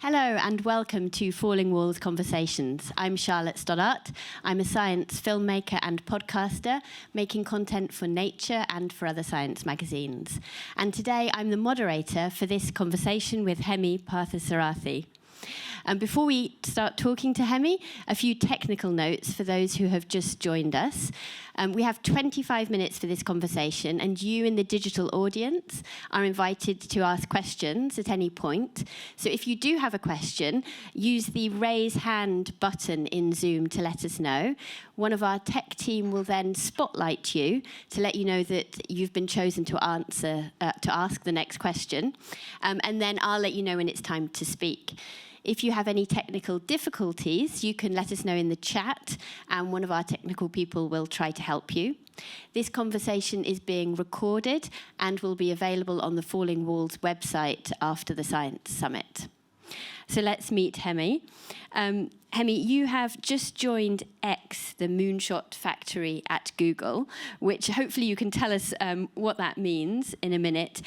Hello and welcome to Falling Walls Conversations. I'm Charlotte Stoddart. I'm a science filmmaker and podcaster, making content for Nature and for other science magazines. And today I'm the moderator for this conversation with Hemai Parthasarathy. And before we start talking to Hemai, a few technical notes for those who have just joined us. We have 25 minutes for this conversation, and you in the digital audience are invited to ask questions at any point. So if you do have a question, use the raise hand button in Zoom to let us know. One of our tech team will then spotlight you to let you know that you've been chosen to ask the next question. And then I'll let you know when it's time to speak. If you have any technical difficulties, you can let us know in the chat, and one of our technical people will try to help you. This conversation is being recorded and will be available on the Falling Walls website after the Science Summit. So let's meet Hemai. Hemai, you have just joined X, the Moonshot factory at Google, which hopefully you can tell us what that means in a minute.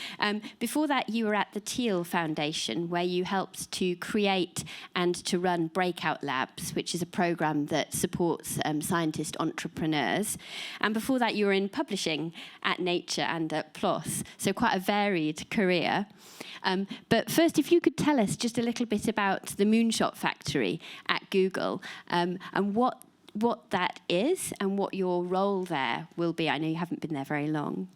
Before that, you were at the Teal Foundation, where you helped to create and to run Breakout Labs, which is a program that supports scientist entrepreneurs. And before that, you were in publishing at Nature and at PLOS, so quite a varied career. But first, if you could tell us just a little bit about the Moonshot factory at Google and what that is and what your role there will be. I know you haven't been there very long.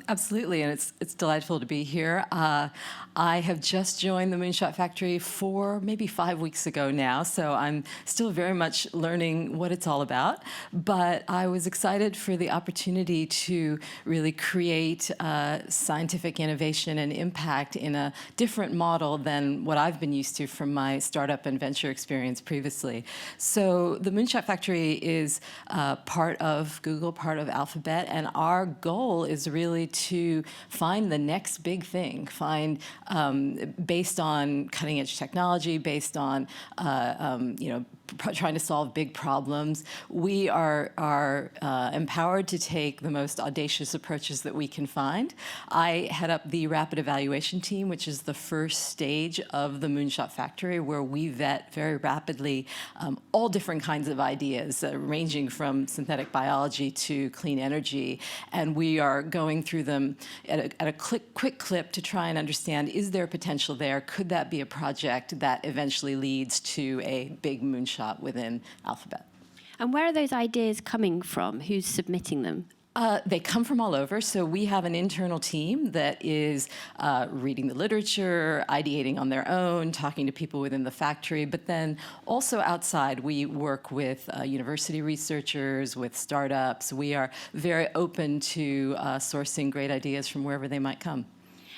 Absolutely, and it's delightful to be here. I have just joined the Moonshot Factory maybe 5 weeks ago now, so I'm still very much learning what it's all about. But I was excited for the opportunity to really create scientific innovation and impact in a different model than what I've been used to from my startup and venture experience previously. So the Moonshot Factory is part of Google, part of Alphabet, and our goal is really to find the next big thing, based on cutting edge technology, based on trying to solve big problems. We are empowered to take the most audacious approaches that we can find. I head up the rapid evaluation team, which is the first stage of the Moonshot Factory, where we vet very rapidly all different kinds of ideas, ranging from synthetic biology to clean energy. And we are going through them at a quick clip to try and understand, is there potential there? Could that be a project that eventually leads to a big moonshot within Alphabet? And where are those ideas coming from? Who's submitting them? They come from all over. So we have an internal team that is reading the literature, ideating on their own, talking to people within the factory. But then also outside, we work with university researchers, with startups. We are very open to sourcing great ideas from wherever they might come.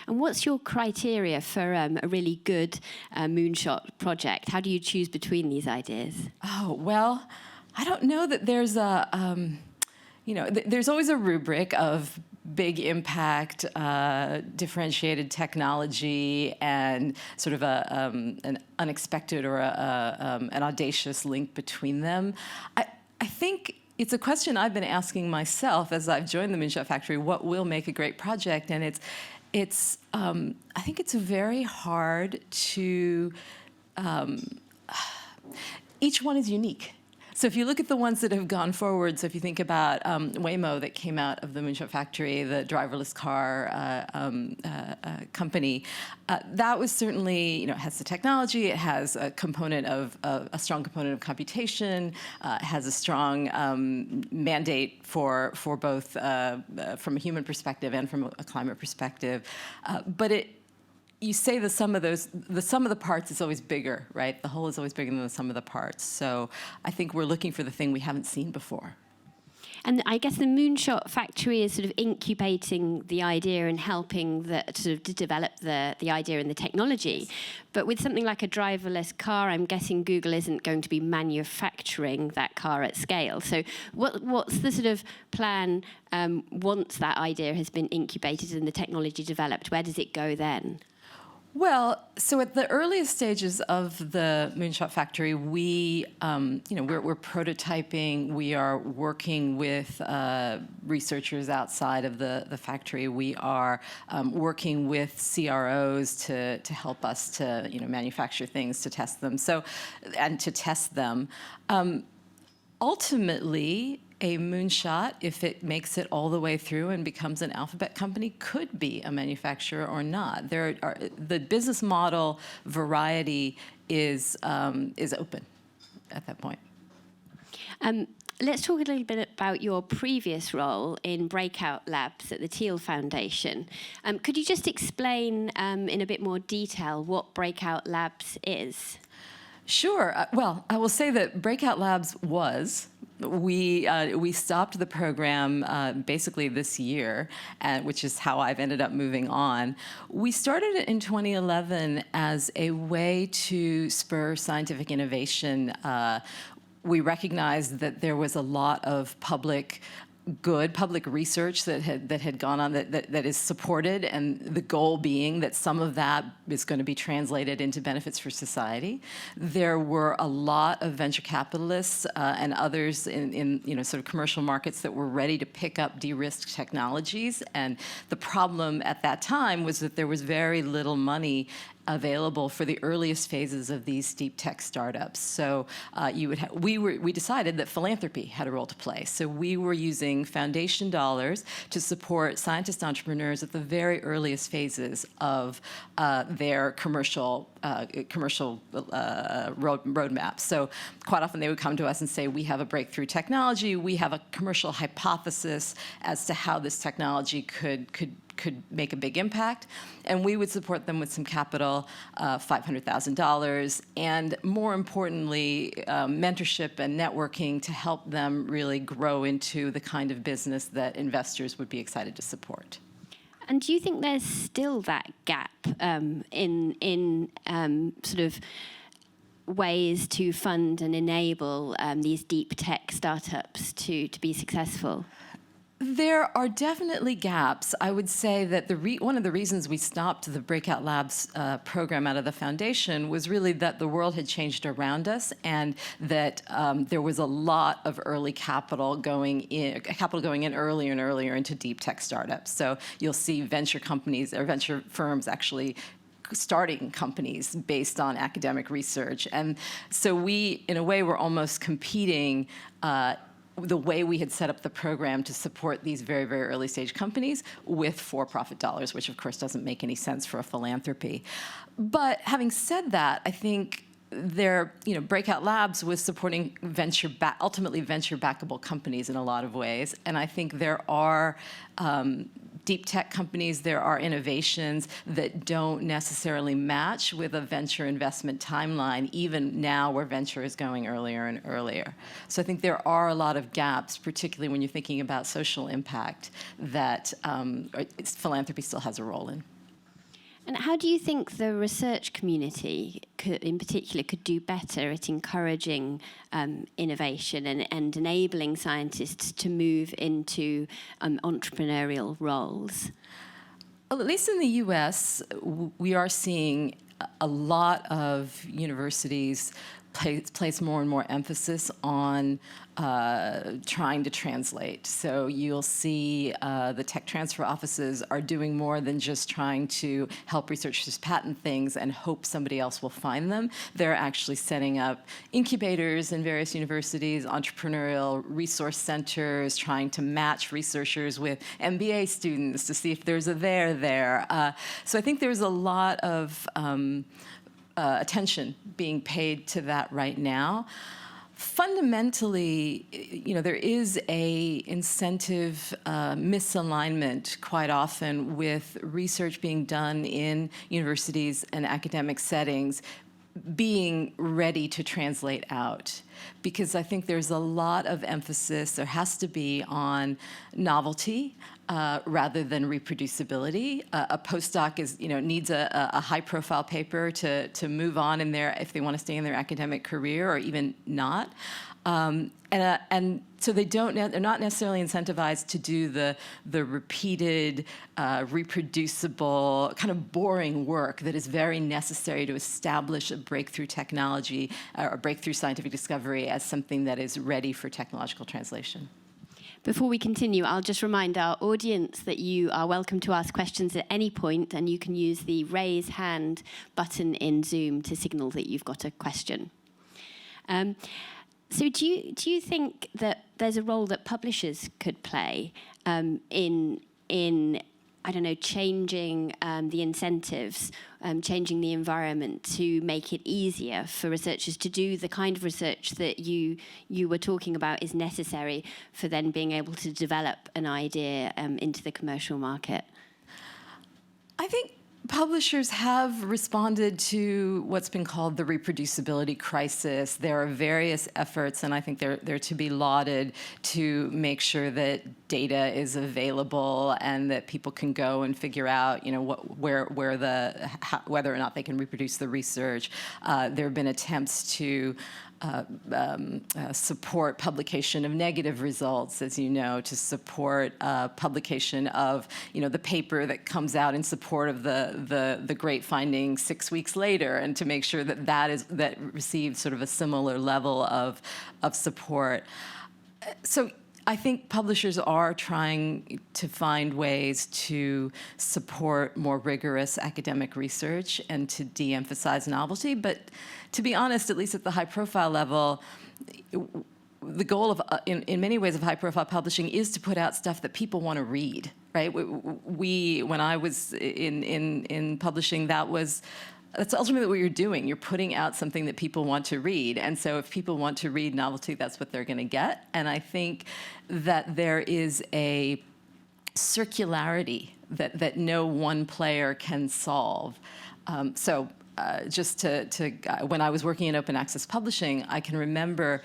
And what's your criteria for a really good moonshot project? How do you choose between these ideas? Oh, well, I don't know that there's there's always a rubric of big impact, differentiated technology, and sort of an unexpected or an audacious link between them. I think it's a question I've been asking myself as I've joined the Moonshot Factory, what will make a great project? And I think it's very hard to, each one is unique. So if you look at the ones that have gone forward, so if you think about Waymo that came out of the Moonshot Factory, the driverless car company, that was certainly, has the technology, it has a component of, a strong component of computation, it has a strong mandate for both from a human perspective and from a climate perspective. But you say the sum of the parts is always bigger, right? The whole is always bigger than the sum of the parts. So I think we're looking for the thing we haven't seen before. And I guess the Moonshot Factory is sort of incubating the idea and helping to develop the idea and the technology. But with something like a driverless car, I'm guessing Google isn't going to be manufacturing that car at scale. So what's the sort of plan once that idea has been incubated and the technology developed? Where does it go then? Well, so at the earliest stages of the Moonshot Factory, we're prototyping. We are working with researchers outside of the factory. We are working with CROs to help us to manufacture things, to test them. And to test them. Ultimately, a moonshot, if it makes it all the way through and becomes an alphabet company, could be a manufacturer or not. The business model variety is open at that point. Let's talk a little bit about your previous role in Breakout Labs at the Teal Foundation. Could you just explain in a bit more detail what Breakout Labs is? Sure. Well, I will say that Breakout Labs we stopped the program basically this year, which is how I've ended up moving on. We started it in 2011 as a way to spur scientific innovation. We recognized that there was a lot of public research that had gone on that is supported, and the goal being that some of that is going to be translated into benefits for society. There were a lot of venture capitalists and others in sort of commercial markets that were ready to pick up de-risked technologies, and the problem at that time was that there was very little money available for the earliest phases of these deep tech startups. So we decided that philanthropy had a role to play. So we were using foundation dollars to support scientist entrepreneurs at the very earliest phases of their commercial roadmap. So quite often they would come to us and say, we have a breakthrough technology, we have a commercial hypothesis as to how this technology could make a big impact, and we would support them with some capital, $500,000, and more importantly, mentorship and networking to help them really grow into the kind of business that investors would be excited to support. And do you think there's still that gap in sort of ways to fund and enable these deep tech startups to be successful? There are definitely gaps. I would say that one of the reasons we stopped the Breakout Labs program out of the foundation was really that the world had changed around us, and that there was a lot of early capital going in earlier and earlier into deep tech startups. So you'll see venture companies or venture firms actually starting companies based on academic research. And so we, in a way, were almost competing the way we had set up the program to support these very, very early stage companies with for-profit dollars, which of course doesn't make any sense for a philanthropy. But having said that, I think Breakout Labs was supporting ultimately venture-backable companies in a lot of ways. And I think there are deep tech companies, there are innovations that don't necessarily match with a venture investment timeline, even now where venture is going earlier and earlier. So I think there are a lot of gaps, particularly when you're thinking about social impact, that philanthropy still has a role in. And how do you think the research community, in particular, could do better at encouraging innovation and enabling scientists to move into entrepreneurial roles? Well, at least in the US, we are seeing a lot of universities place more and more emphasis on trying to translate. So you'll see the tech transfer offices are doing more than just trying to help researchers patent things and hope somebody else will find them. They're actually setting up incubators in various universities, entrepreneurial resource centers, trying to match researchers with MBA students to see if there's a there. So I think there's a lot of attention being paid to that right now. Fundamentally, there is a incentive misalignment quite often with research being done in universities and academic settings being ready to translate out. Because I think there's a lot of emphasis, there has to be, on novelty rather than reproducibility. A postdoc needs a high-profile paper to move on if they want to stay in their academic career, or even not. And so they're not necessarily incentivized to do the repeated, reproducible, kind of boring work that is very necessary to establish a breakthrough technology or a breakthrough scientific discovery as something that is ready for technological translation. Before we continue, I'll just remind our audience that you are welcome to ask questions at any point, and you can use the raise hand button in Zoom to signal that you've got a question. So do you think that there's a role that publishers could play in I don't know, changing the incentives, changing the environment to make it easier for researchers to do the kind of research that you were talking about is necessary for then being able to develop an idea into the commercial market? I think publishers have responded to what's been called the reproducibility crisis. There are various efforts, and I think they're to be lauded, to make sure that data is available and that people can go and figure out, whether or not they can reproduce the research. There have been attempts to support publication of negative results, as you know, to support publication of, the paper that comes out in support of the great finding 6 weeks later, and to make sure that receives sort of a similar level of support. So I think publishers are trying to find ways to support more rigorous academic research and to de-emphasize novelty. But to be honest, at least at the high-profile level, the goal of, in many ways, of high-profile publishing is to put out stuff that people want to read, right? When I was in publishing, that's ultimately what you're doing. You're putting out something that people want to read. And so if people want to read novelty, that's what they're going to get. And I think that there is a circularity that no one player can solve. When I was working in open access publishing, I can remember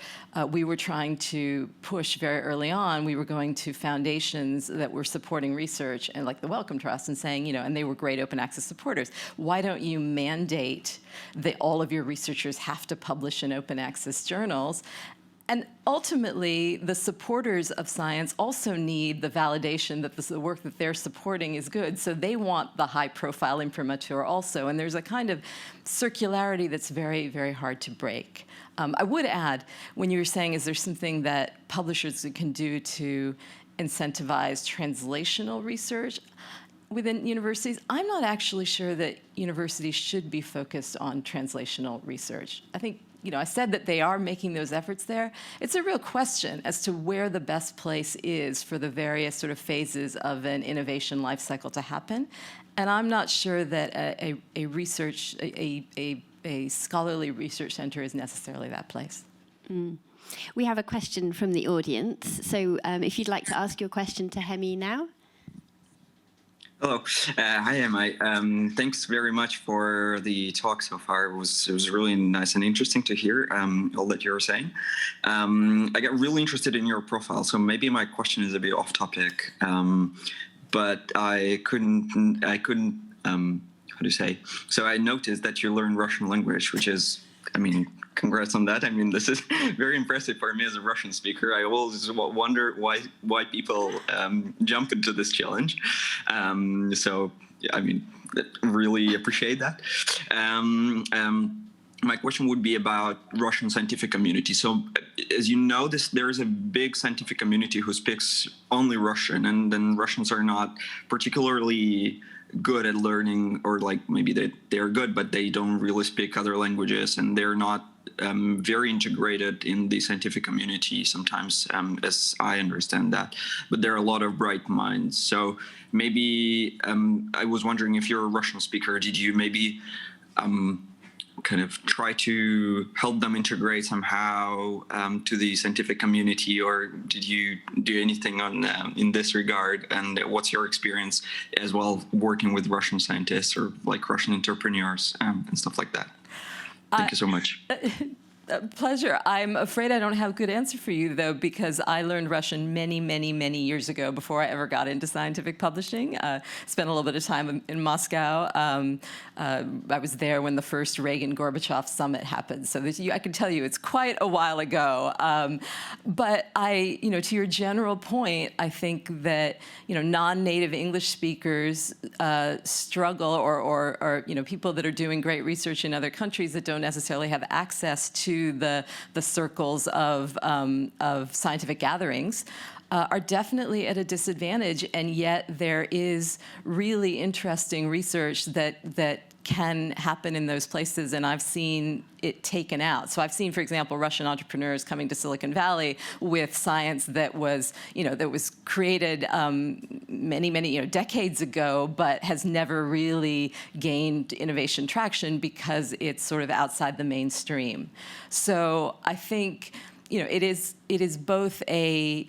we were trying to push very early on. We were going to foundations that were supporting research, and like the Wellcome Trust, and saying, and they were great open access supporters. Why don't you mandate that all of your researchers have to publish in open access journals? And ultimately, the supporters of science also need the validation that the work that they're supporting is good. So they want the high-profile imprimatur also. And there's a kind of circularity that's very, very hard to break. I would add, when you were saying, is there something that publishers can do to incentivize translational research within universities? I'm not actually sure that universities should be focused on translational research. I think, I said that they are making those efforts there. It's a real question as to where the best place is for the various sort of phases of an innovation life cycle to happen. And I'm not sure that a scholarly research center is necessarily that place. Mm. We have a question from the audience. So if you'd like to ask your question to Hemai now. Hello. Hi, Hemai. Thanks very much for the talk so far. It was really nice and interesting to hear all that you were saying. I got really interested in your profile, so maybe my question is a bit off topic, but I couldn't. How do you say? So I noticed that you learned Russian language, which is, congrats on that. This is very impressive for me as a Russian speaker. I always wonder why people jump into this challenge. Really appreciate that. My question would be about Russian scientific community. So, as you know, there is a big scientific community who speaks only Russian, and then Russians are not particularly good at learning, or maybe they're good, but they don't really speak other languages, and they're not very integrated in the scientific community sometimes, as I understand that. But there are a lot of bright minds. So maybe I was wondering, if you're a Russian speaker, did you maybe kind of try to help them integrate somehow to the scientific community, or did you do anything in this regard? And what's your experience as well working with Russian scientists or Russian entrepreneurs and stuff like that? Thank you so much. Pleasure. I'm afraid I don't have a good answer for you, though, because I learned Russian many, many, many years ago before I ever got into scientific publishing. Spent a little bit of time in Moscow. I was there when the first Reagan-Gorbachev summit happened, so I can tell you it's quite a while ago. But to your general point, I think that non-native English speakers struggle, or people that are doing great research in other countries that don't necessarily have access to the circles of scientific gatherings, are definitely at a disadvantage, and yet there is really interesting research that can happen in those places, and I've seen it taken out. So I've seen, for example, Russian entrepreneurs coming to Silicon Valley with science that was created many decades ago, but has never really gained innovation traction because it's sort of outside the mainstream. So I think it is both a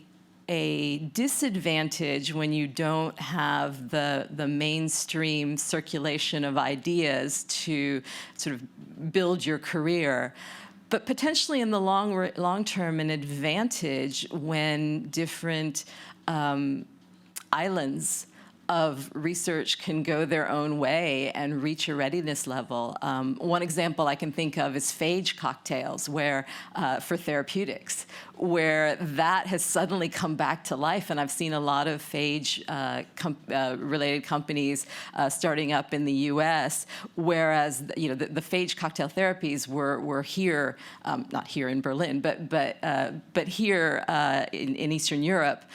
disadvantage when you don't have the mainstream circulation of ideas to sort of build your career, but potentially in the long term an advantage when different islands of research can go their own way and reach a readiness level. One example I can think of is phage cocktails, where for therapeutics, where that has suddenly come back to life, and I've seen a lot of phage related companies starting up in the U.S. Whereas the phage cocktail therapies were here, not here in Berlin, but here in Eastern Europe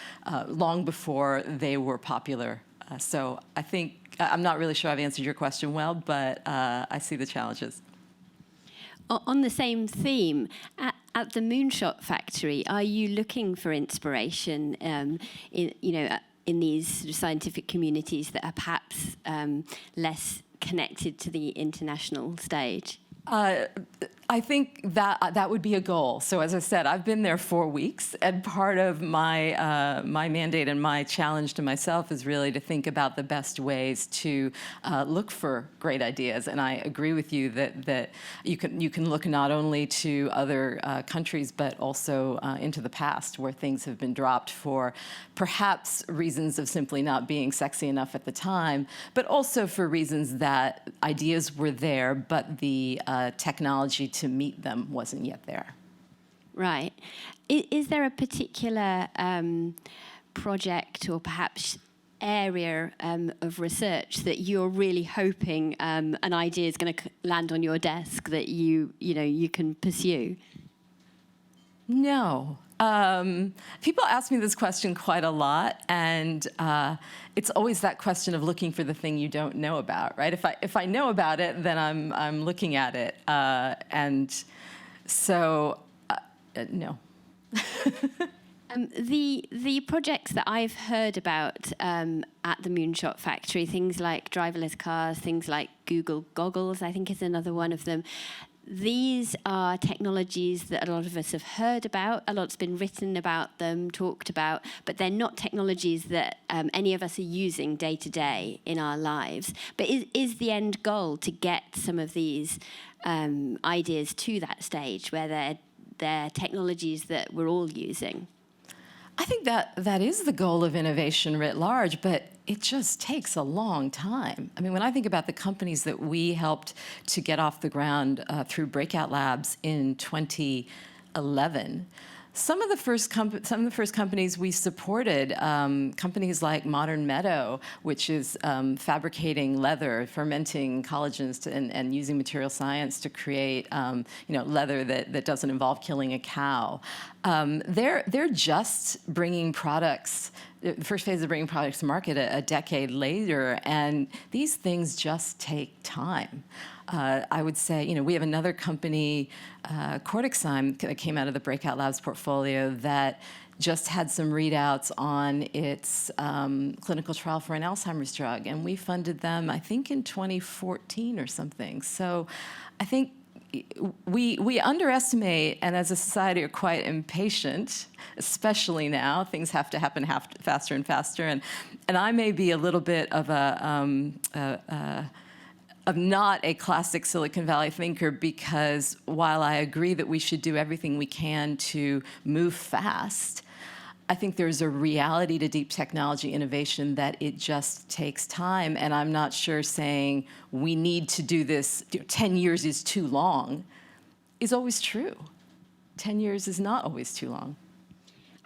long before they were popular. So I think, I'm not really sure I've answered your question well, but I see the challenges. On the same theme, at the Moonshot Factory, are you looking for inspiration in these sort of scientific communities that are perhaps less connected to the international stage? I think that would be a goal. So as I said, I've been there 4 weeks, and part of my my mandate and my challenge to myself is really to think about the best ways to look for great ideas. And I agree with you that you can look not only to other countries but also into the past, where things have been dropped for perhaps reasons of simply not being sexy enough at the time, but also for reasons that ideas were there, but the technology to meet them wasn't yet there. Right. Is there a particular project or perhaps area of research that you're really hoping an idea is going to land on your desk that you can pursue? No. People ask me this question quite a lot, and it's always that question of looking for the thing you don't know about, right? If I know about it, then I'm looking at it, and so no. The projects that I've heard about at the Moonshot Factory, things like driverless cars, things like Google Goggles, I think is another one of them. These are technologies that a lot of us have heard about. A lot's been written about them, talked about, but they're not technologies that any of us are using day to day in our lives. But is the end goal to get some of these ideas to that stage where they're technologies that we're all using? I think that is the goal of innovation writ large, but it just takes a long time. I mean, when I think about the companies that we helped to get off the ground through Breakout Labs in 2011, some of the first companies we supported, companies like Modern Meadow, which is fabricating leather, fermenting collagens and using material science to create leather that doesn't involve killing a cow. They're just bringing products. The first phase of bringing products to market a decade later, and these things just take time. I would say, we have another company, Cortexime, that came out of the Breakout Labs portfolio that just had some readouts on its clinical trial for an Alzheimer's drug, and we funded them, I think, in 2014 or something. So I think we underestimate, and as a society are quite impatient, especially now. Things have to happen faster and faster, and I may be a little bit of not a classic Silicon Valley thinker, because while I agree that we should do everything we can to move fast, I think there's a reality to deep technology innovation that it just takes time. And I'm not sure saying we need to do this, 10 years is too long, is always true. 10 years is not always too long.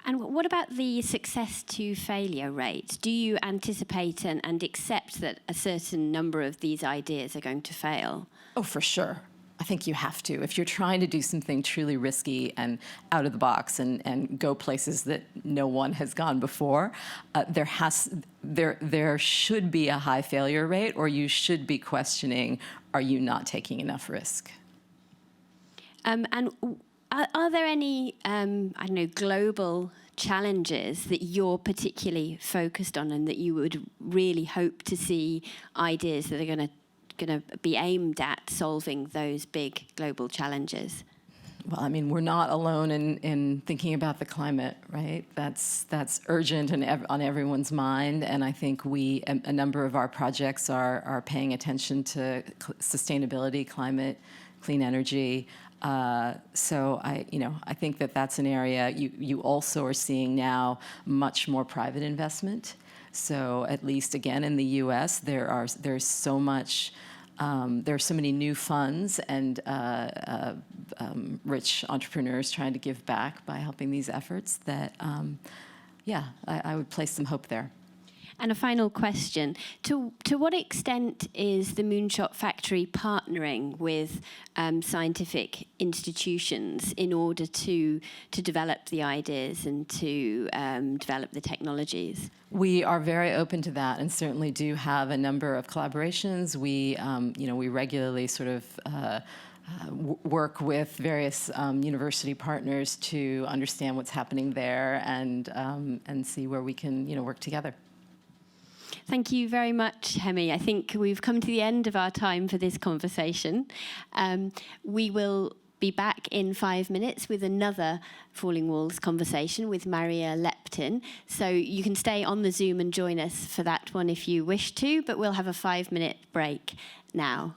And what about the success to failure rate? Do you anticipate and accept that a certain number of these ideas are going to fail? Oh, for sure. I think you have to. If you're trying to do something truly risky and out of the box and go places that no one has gone before, there should be a high failure rate, or you should be questioning, are you not taking enough risk? And are there any, global challenges that you're particularly focused on and that you would really hope to see ideas that are going to be aimed at solving those big global challenges? Well, I mean, we're not alone in thinking about the climate, right? That's urgent and on everyone's mind, and I think a number of our projects are paying attention to sustainability, climate, clean energy. So I think that's an area you also are seeing now much more private investment. So at least again in the U.S. there's so much. There are so many new funds and rich entrepreneurs trying to give back by helping these efforts that, I would place some hope there. And a final question. To what extent is the Moonshot Factory partnering with scientific institutions in order to develop the ideas and to develop the technologies? We are very open to that, and certainly do have a number of collaborations. We regularly sort of work with various university partners to understand what's happening there and see where we can work together. Thank you very much, Hemai. I think we've come to the end of our time for this conversation. We will be back in 5 minutes with another Falling Walls conversation with Maria Leptin. So you can stay on the Zoom and join us for that one if you wish to, but we'll have a 5-minute break now.